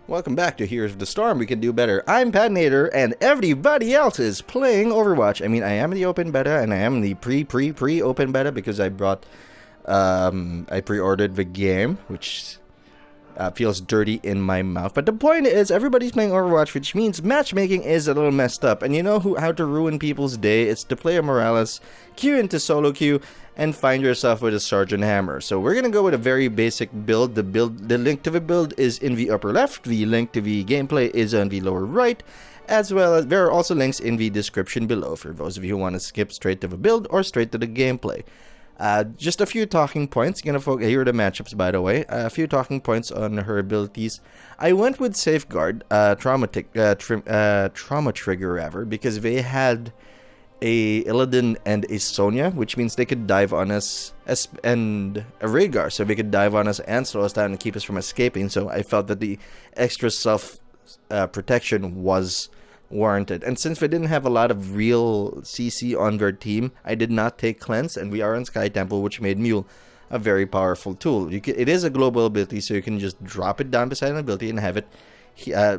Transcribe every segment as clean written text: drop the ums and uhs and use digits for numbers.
Welcome back to Heroes of the Storm. We can do better. I'm Patinator, and everybody else is playing Overwatch. I mean, I am in the open beta, and I am in the pre-open beta because I brought, I pre-ordered the game, which feels dirty in my mouth. But the point is, everybody's playing Overwatch, which means matchmaking is a little messed up. And you know how to ruin people's day? It's to play a Morales, queue into solo queue, and find yourself with a Sergeant Hammer. So we're gonna go with a very basic build. The link to the build is in the upper left. The link to the gameplay is on the lower right, as well as there are also links in the description below for those of you who want to skip straight to the build or straight to the gameplay. Just a few talking points. Here are the matchups, by the way. A few talking points on her abilities. I went with Safeguard, Trauma Trigger, rather, because they had a Illidan and a Sonya, which means they could dive on us, and a Rhaegar, so they could dive on us and slow us down and keep us from escaping. So I felt that the extra self protection was warranted. And since we didn't have a lot of real CC on their team, I did not take Cleanse, and we are on Sky Temple, which made Mule a very powerful tool. It is a global ability, so you can just drop it down beside an ability and have it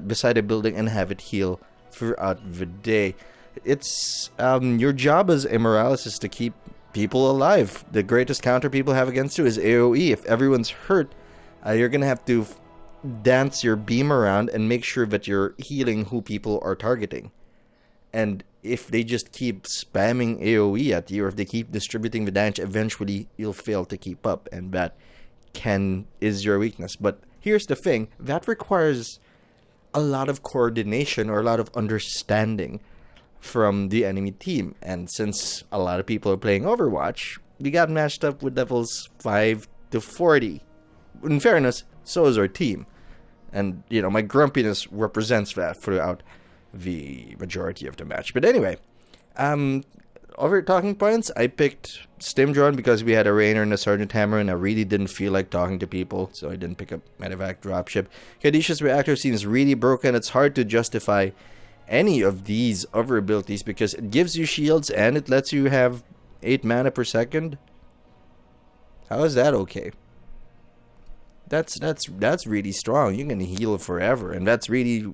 beside a building and have it heal throughout the day. It's your job as a Morales is to keep people alive. The greatest counter people have against you is AoE. If everyone's hurt, you're gonna have to dance your beam around and make sure that you're healing who people are targeting. And if they just keep spamming AoE at you, or if they keep distributing the damage, eventually you'll fail to keep up, and that is your weakness. But here's the thing, that requires a lot of coordination or a lot of understanding from the enemy team. And since a lot of people are playing Overwatch, we got matched up with levels 5 to 40. In fairness, so is our team. And, you know, my grumpiness represents that throughout the majority of the match. But anyway, over talking points, I picked Stimdrone because we had a Rainer and a Sergeant Hammer, and I really didn't feel like talking to people, so I didn't pick up Medevac Dropship. Kadisha's reactor seems really broken. It's hard to justify any of these other abilities because it gives you shields and it lets you have 8 mana per second. How is that okay? That's really strong. You can heal forever, and that's really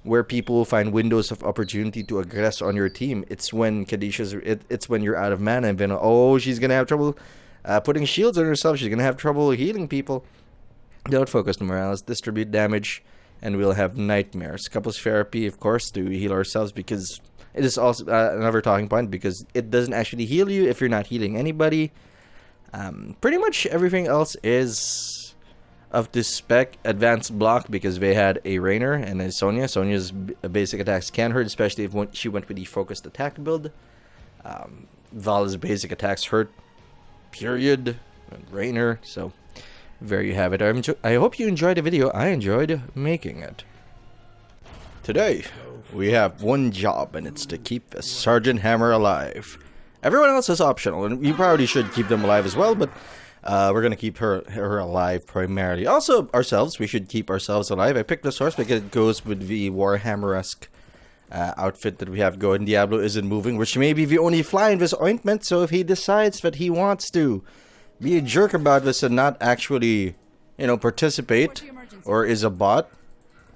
where people find windows of opportunity to aggress on your team. It's when it's when you're out of mana, and then she's gonna have trouble putting shields on herself. She's gonna have trouble healing people. Don't focus on Morales. Distribute damage, and we'll have nightmares. Couples therapy, of course, to heal ourselves, because it is also another talking point, because it doesn't actually heal you if you're not healing anybody. Pretty much everything else is of this spec. Advanced block, because they had a Rainer and a Sonya. Sonya's basic attacks can hurt, especially if she went with the focused attack build. Vala's basic attacks hurt, period. And Rainer, so there you have it. I hope you enjoyed the video. I enjoyed making it. Today, we have one job, and it's to keep the Sergeant Hammer alive. Everyone else is optional, and you probably should keep them alive as well, but we're going to keep her alive primarily. Also, ourselves, we should keep ourselves alive. I picked this horse because it goes with the Warhammer-esque outfit that we have going. Diablo isn't moving, which may be the only fly in this ointment, so if he decides that he wants to be a jerk about this and not actually, you know, participate, or is a bot,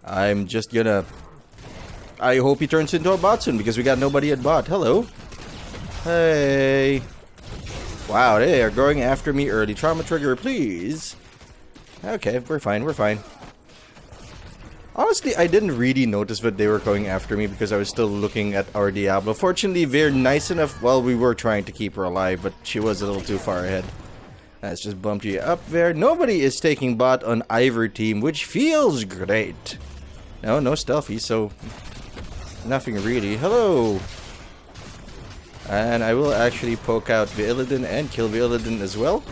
I'm just gonna... I hope he turns into a bot soon, because we got nobody at bot. Hello. Hey. Wow, they are going after me early. Trauma trigger, please. Okay, we're fine, we're fine. Honestly, I didn't really notice that they were going after me because I was still looking at our Diablo. Fortunately, they're nice enough. Well, we were trying to keep her alive, but she was a little too far ahead. Let's just bump you up there. Nobody is taking bot on either team, which feels great. No stealthy, so nothing really. Hello. And I will actually poke out the Illidan and kill the Illidan as well.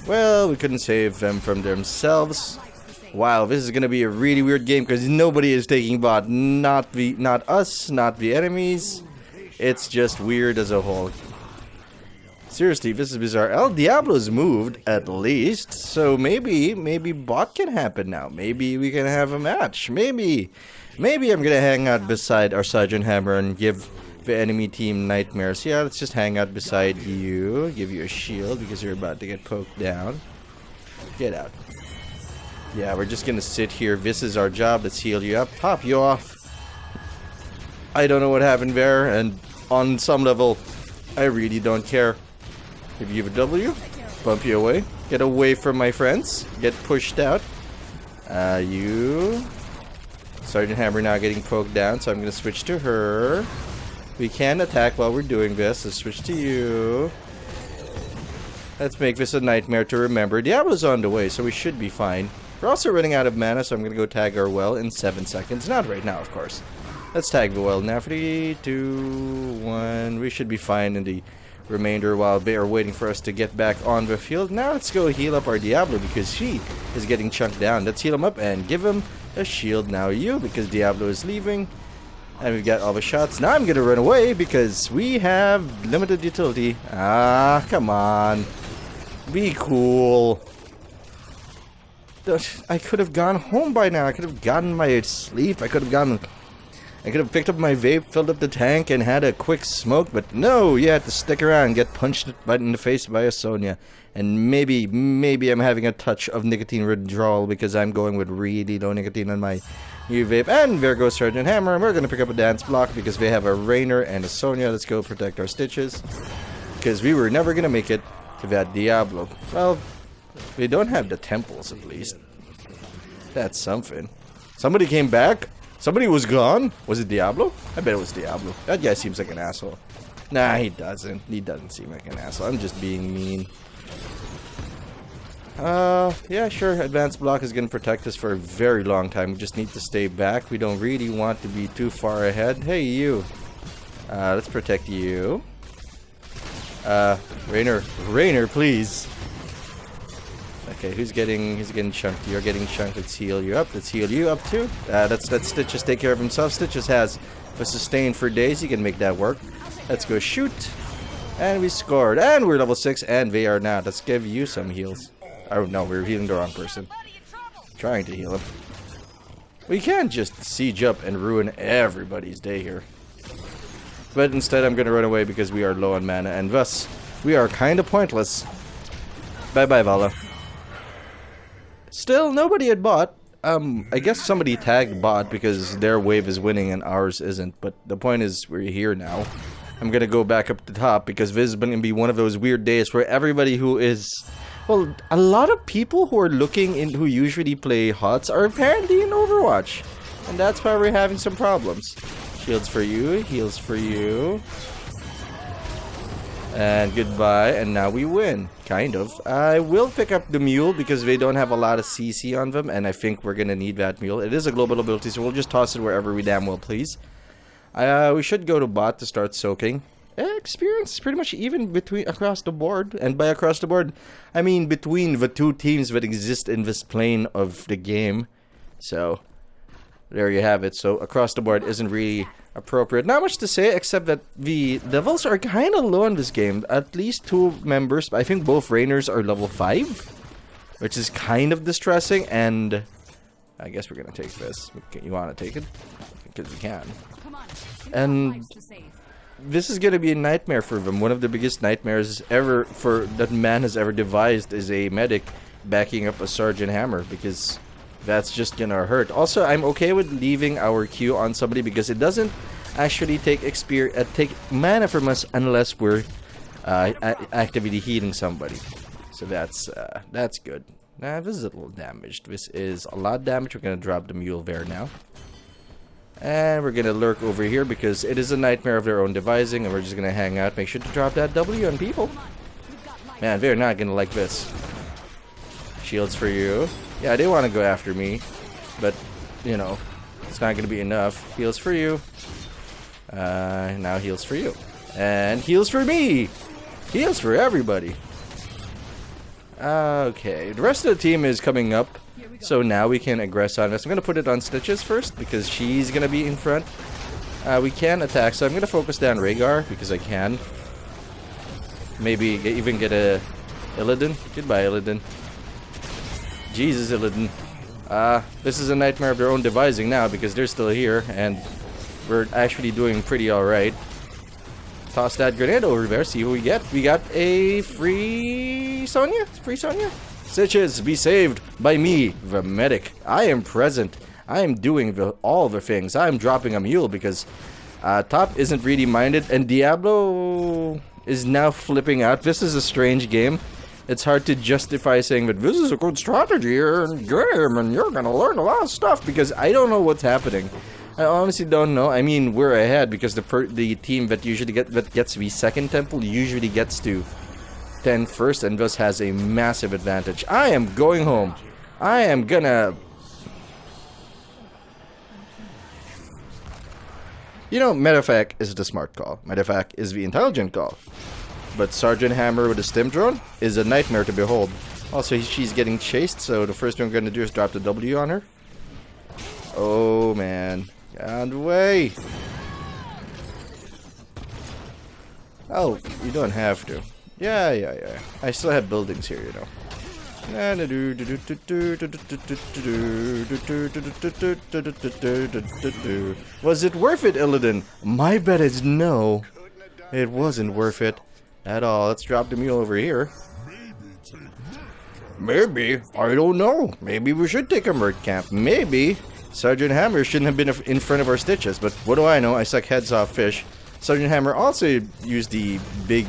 Well, we couldn't save them from themselves. Wow, this is gonna be a really weird game because nobody is taking bot. Not us, not the enemies. It's just weird as a whole. Seriously, this is bizarre. El Diablo's moved, at least. So maybe bot can happen now. Maybe we can have a match. Maybe I'm gonna hang out beside our Sergeant Hammer and give the enemy team nightmares. Yeah, let's just hang out beside you. Give you a shield because you're about to get poked down. Get out. Yeah, we're just gonna sit here. This is our job. Let's heal you up. Pop you off. I don't know what happened there, and on some level, I really don't care. Give you a W, bump you away. Get away from my friends. Get pushed out. You... Sergeant Hammer now getting poked down, so I'm gonna switch to her. We can attack while we're doing this. Let's switch to you. Let's make this a nightmare to remember. Diablo's on the way, so we should be fine. We're also running out of mana, so I'm gonna go tag our well in 7 seconds. Not right now, of course. Let's tag the well now. 3, 2, 1. We should be fine in the remainder while they are waiting for us to get back on the field. Now let's go heal up our Diablo because she is getting chunked down. Let's heal him up and give him a shield. Now you, because Diablo is leaving. And we've got all the shots. Now I'm gonna run away because we have limited utility. Ah, come on. Be cool. I could have gone home by now. I could have gotten my sleep. I could have picked up my vape, filled up the tank, and had a quick smoke. But no, you had to stick around and get punched right in the face by a Sonya. And maybe I'm having a touch of nicotine withdrawal because I'm going with really low nicotine on my new vape. And there goes Sergeant Hammer. And we're going to pick up a dance block because they have a Rainer and a Sonya. Let's go protect our stitches. Because we were never going to make it to that Diablo. Well, we don't have the temples at least. That's something. Somebody came back? Somebody was gone? Was it Diablo? I bet it was Diablo. That guy seems like an asshole. Nah, he doesn't. He doesn't seem like an asshole. I'm just being mean. Yeah, sure. Advanced block is going to protect us for a very long time. We just need to stay back. We don't really want to be too far ahead. Hey, you. Let's protect you. Rainer, please. Okay, who's getting chunked? You're getting chunked. Let's heal you up. Let's heal you up too. Let Stitches take care of himself. Stitches has a sustain for days. He can make that work. Let's go shoot. And we scored. And we're level 6 and they are not. Let's give you some heals. Oh no, we're healing the wrong person. Trying to heal him. We can't just siege up and ruin everybody's day here. But instead I'm gonna run away because we are low on mana and thus we are kinda pointless. Bye bye Vala. Still, nobody had bot. I guess somebody tagged bot because their wave is winning and ours isn't. But the point is, we're here now. I'm gonna go back up the top because this is gonna be one of those weird days where everybody who is... Well, a lot of people who are looking in, who usually play HOTS are apparently in Overwatch. And that's why we're having some problems. Shields for you, heals for you. And goodbye, and now we win. Kind of. I will pick up the Mule because they don't have a lot of CC on them, and I think we're gonna need that Mule. It is a global ability, so we'll just toss it wherever we damn well please. We should go to bot to start soaking. Experience is pretty much even across the board, and by across the board, I mean between the two teams that exist in this plane of the game. So, there you have it. So, across the board isn't really appropriate. Not much to say except that the levels are kind of low in this game. At least 2 members, I think both Rainers are level 5, which is kind of distressing, and I guess we're gonna take this. You want to take it? Because we can. And this is gonna be a nightmare for them. One of the biggest nightmares ever that man has ever devised is a medic backing up a Sergeant Hammer, because that's just gonna hurt. Also, I'm okay with leaving our Q on somebody because it doesn't actually take take mana from us unless we're actively healing somebody. So that's good. Nah, this is a little damaged. This is a lot damaged. We're gonna drop the Mule there now. And we're gonna lurk over here because it is a nightmare of their own devising, and we're just gonna hang out. Make sure to drop that W on people. Man, they're not gonna like this. Shields for you. Yeah, they want to go after me, but you know, it's not gonna be enough. Heals for you. Now heals for you, and heals for me. Heals for everybody. Okay, the rest of the team is coming up. So now we can aggress on us. I'm going to put it on Stitches first because she's going to be in front. We can attack, so I'm going to focus down Rhaegar because I can. Maybe even get a Illidan. Goodbye, Illidan. Jesus, Illidan. This is a nightmare of their own devising now because they're still here and we're actually doing pretty alright. Toss that grenade over there, see who we get. We got a free Sonya? Free Sonya? Stitches, be saved by me, the medic. I am present. I am doing all the things. I am dropping a mule because top isn't really minded, and Diablo is now flipping out. This is a strange game. It's hard to justify saying that this is a good strategy and game, and you're gonna learn a lot of stuff, because I don't know what's happening. I honestly don't know. I mean, we're ahead because the team that usually gets the second temple usually gets to 10 first, and thus has a massive advantage. I am going home. I am gonna... You know, medevac is the smart call. Medevac is the intelligent call. But Sergeant Hammer with a stim drone is a nightmare to behold. Also, she's getting chased, so the first thing I'm gonna do is drop the W on her. Oh, man. Get out of the way! Oh, you don't have to. Yeah. I still have buildings here, you know. Was it worth it, Illidan? My bet is no. It wasn't worth it at all. Let's drop the mule over here. Maybe. I don't know. Maybe we should take a merc camp. Maybe. Sergeant Hammer shouldn't have been in front of our Stitches, but what do I know? I suck heads off fish. Sergeant Hammer also used the big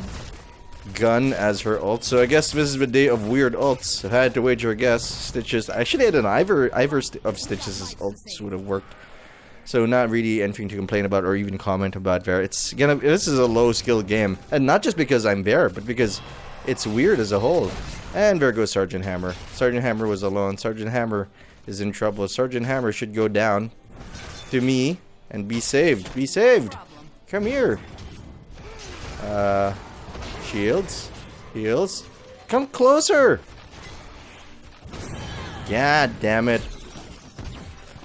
gun as her ult, so I guess this is the day of weird ults. If I had to wager a guess, Stitches... I should have had an Ivor of Stitches' ults would have worked. So not really anything to complain about or even comment about there. This is a low skill game, and not just because I'm there, but because it's weird as a whole. And there goes Sergeant Hammer. Sergeant Hammer was alone. Sergeant Hammer is in trouble. Sergeant Hammer should go down to me and be saved. Be saved! Come here! Shields? Heals? Come closer! God damn it.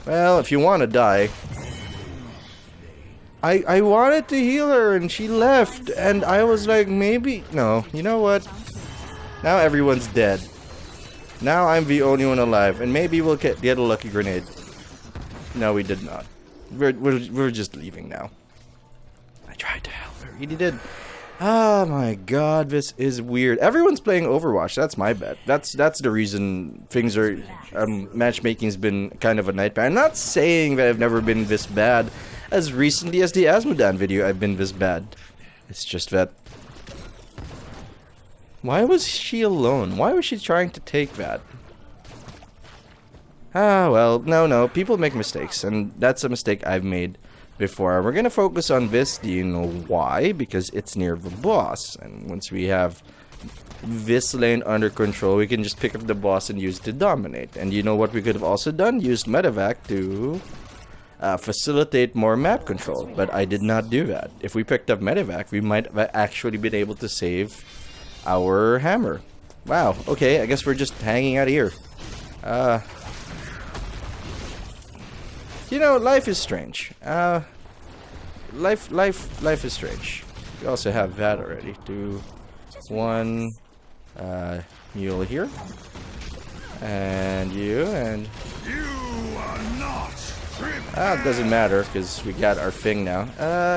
Well, if you want to die... I wanted to heal her and she left, and I was like, maybe... No, you know what? Now everyone's dead. Now I'm the only one alive, and maybe we'll get a lucky grenade. No, we did not. We're just leaving now. I tried to help her. He did. Oh my god, this is weird. Everyone's playing Overwatch. That's my bet. That's the reason things are... matchmaking's been kind of a nightmare. I'm not saying that I've never been this bad. As recently as the Asmodan video, I've been this bad. It's just that... Why was she alone? Why was she trying to take that? Ah, well, no. People make mistakes, and that's a mistake I've made before. We're gonna focus on this. Do you know why? Because it's near the boss, and once we have this lane under control, we can just pick up the boss and use it to dominate. And you know what we could have also done? Used medevac to facilitate more map control, but I did not do that. If we picked up medevac, we might have actually been able to save our hammer. Wow, okay, I guess we're just hanging out here. You know, life is strange. Life is strange. We also have that already. 2, 1, Mule here. And you, and... You are not. It doesn't matter, because we got our thing now.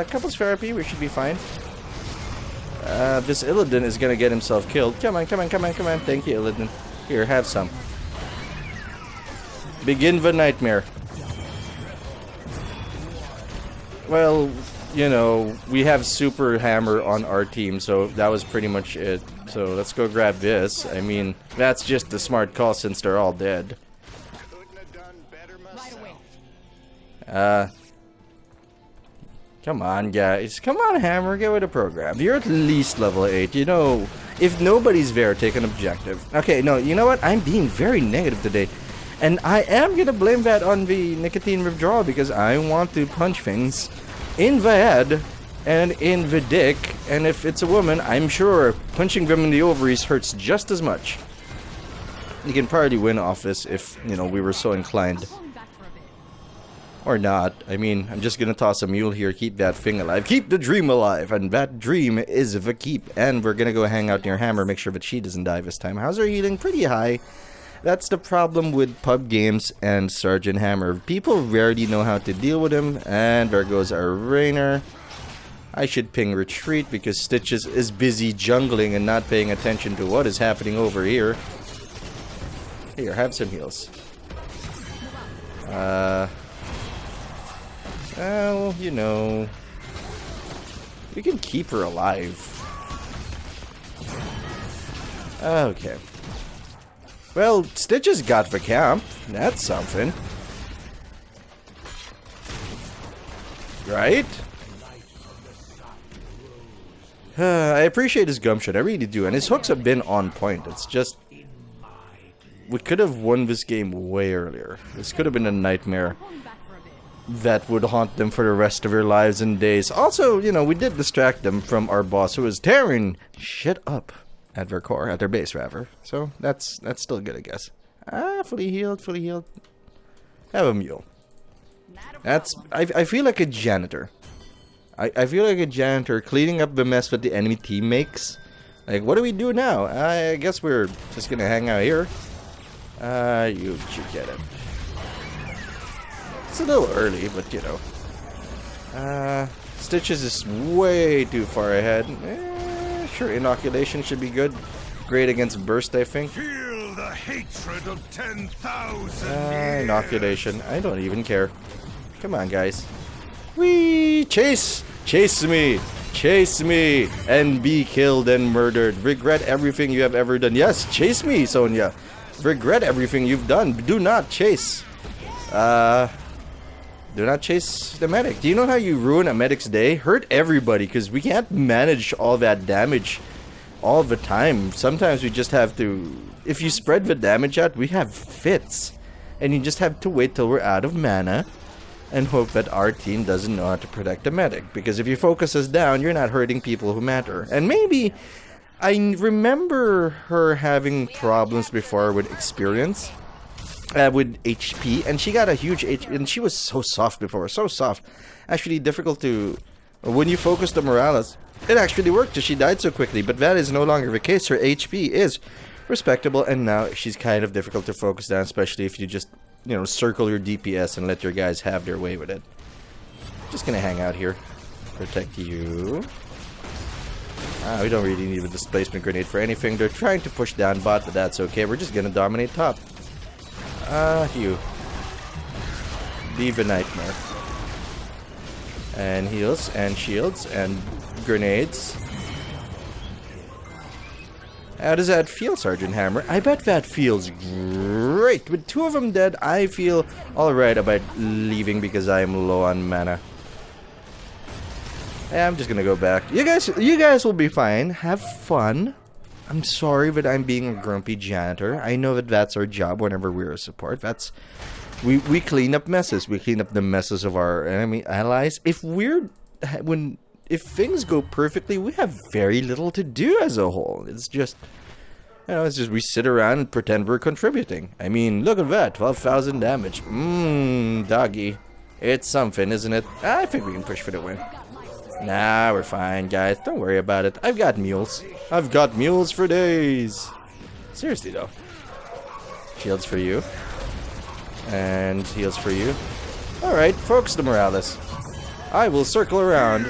Couples therapy, we should be fine. This Illidan is gonna get himself killed. Come on. Thank you, Illidan. Here, have some. Begin the nightmare. Well, you know, we have Super Hammer on our team, so that was pretty much it. So let's go grab this. I mean, that's just the smart call since they're all dead. Come on, guys. Come on, Hammer. Get with the program. You're at least level 8. You know, if nobody's there, take an objective. Okay, no, you know what? I'm being very negative today. And I am gonna blame that on the nicotine withdrawal because I want to punch things in the head and in the dick. And if it's a woman, I'm sure punching them in the ovaries hurts just as much. You can probably win off this if, you know, we were so inclined. Or not. I mean, I'm just gonna toss a mule here, keep that thing alive. Keep the dream alive! And that dream is the keep. And we're gonna go hang out near Hammer, make sure that she doesn't die this time. How's her healing? Pretty high. That's the problem with pub games and Sergeant Hammer. People rarely know how to deal with him. And there goes our Rainer. I should ping retreat because Stitches is busy jungling and not paying attention to what is happening over here. Here, have some heals. Well, you know, we can keep her alive. Okay. Well, Stitches got the camp. That's something. Right? I appreciate his gumption. I really do. And his hooks have been on point. It's just... we could have won this game way earlier. This could have been a nightmare that would haunt them for the rest of their lives and days. Also, you know, we did distract them from our boss who was tearing shit up at their core, at their base, rather. So, that's still good, I guess. Fully healed, fully healed. Have a mule. That's... I feel like a janitor. I feel like a janitor cleaning up the mess that the enemy team makes. Like, what do we do now? I guess we're just gonna hang out here. You get it. It's a little early, but you know. Stitches is way too far ahead. Sure, inoculation should be good. Great against burst, I think. Feel the hatred of 10,000 inoculation. I don't even care. Come on, guys. Whee! Chase! Chase me! Chase me! And be killed and murdered. Regret everything you have ever done. Yes, chase me, Sonya. Regret everything you've done. Do not chase. Do not chase the medic. Do you know how you ruin a medic's day? Hurt everybody, because we can't manage all that damage all the time. Sometimes we just have to... if you spread the damage out, we have fits. And you just have to wait till we're out of mana and hope that our team doesn't know how to protect the medic. Because if you focus us down, you're not hurting people who matter. And maybe... I remember her having problems before with experience, with HP, and she got a huge HP, and she was so soft before, so soft. Actually difficult to... when you focus the Morales, it actually worked because she died so quickly, but that is no longer the case. Her HP is respectable, and now she's kind of difficult to focus down, especially if you just, you know, circle your DPS and let your guys have their way with it. Just gonna hang out here. Protect you. We don't really need a displacement grenade for anything. They're trying to push down bot, but that's okay. We're just gonna dominate top. You. Leave a nightmare. And heals, and shields, and grenades. How does that feel, Sergeant Hammer? I bet that feels great. With two of them dead, I feel alright about leaving because I am low on mana. Yeah, I'm just gonna go back. You guys will be fine. Have fun. I'm sorry that I'm being a grumpy janitor. I know that that's our job whenever we're a support. That's... we clean up messes. We clean up the messes of our enemy allies. If things go perfectly, we have very little to do as a whole. It's just... you know, it's just we sit around and pretend we're contributing. I mean, look at that. 12,000 damage. Doggy. It's something, isn't it? I think we can push for the win. Nah, we're fine, guys. Don't worry about it. I've got mules. I've got mules for days. Seriously, though. Shields for you. And heals for you. Alright, focus the Morales. I will circle around.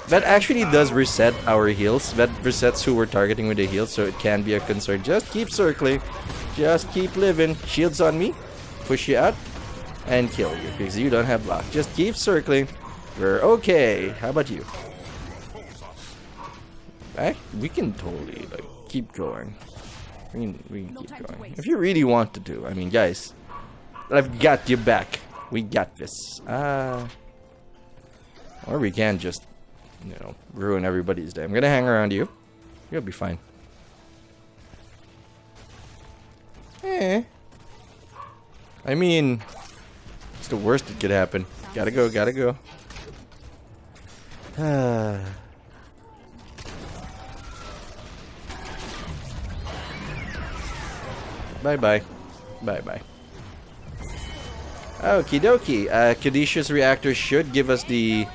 That actually does reset our heals. That resets who we're targeting with the heals, so it can be a concern. Just keep circling. Just keep living. Shields on me. Push you out. And kill you, because you don't have block. Just keep circling. We're okay. How about you? We can totally like keep going. We can keep going if you really want to. I mean, guys, I've got you back. We got this. Or we can just, you know, ruin everybody's day. I'm gonna hang around you. You'll be fine. I mean, it's the worst that could happen. Gotta go. Gotta go. Bye-bye. Bye-bye. Okie dokie. Kadisha's reactor should give us the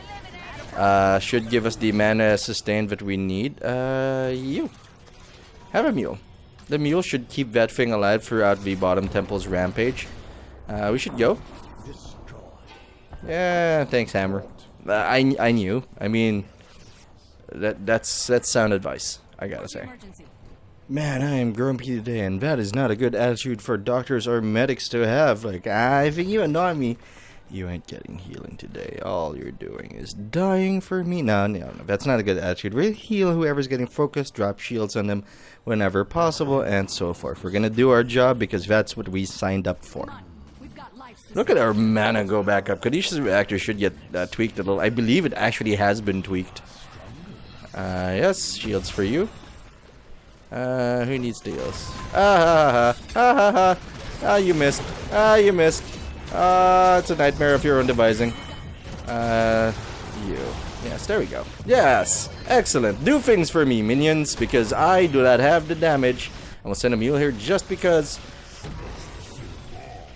mana sustain that we need. You have a mule. The mule should keep that thing alive throughout the bottom temple's rampage. We should go. Yeah, thanks, Hammer. I knew. I mean, that's sound advice, I gotta say. Man, I am grumpy today, and that is not a good attitude for doctors or medics to have. Like, I think you annoy me. You ain't getting healing today. All you're doing is dying for me. No, that's not a good attitude. We'll heal whoever's getting focused, drop shields on them whenever possible, and so forth. We're gonna do our job because that's what we signed up for. Look at our mana go back up. Kadisha's reactor should get tweaked a little. I believe it actually has been tweaked. Yes, shields for you. Who needs deals? You missed. You missed. It's a nightmare of your own devising. You. Yes, there we go. Yes! Excellent. Do things for me, minions, because I do not have the damage. And we'll send a mule here just because...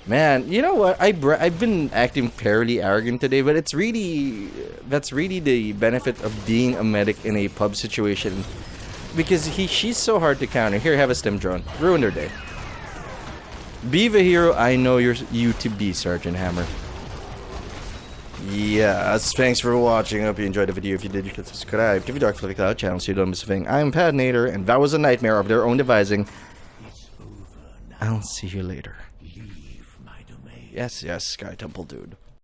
Man, you know what? I've been acting fairly arrogant today, but it's really... That's really the benefit of being a medic in a pub situation. Because she's so hard to counter. Here, have a stim drone. Ruin her day. Be the hero I know you to be, Sergeant Hammer. Yes, thanks for watching. I hope you enjoyed the video. If you did, you can subscribe to the Dark Flick Cloud channel so you don't miss a thing. I'm Patinator, and that was a nightmare of their own devising. I'll see you later. Yes, Sky Temple Dude.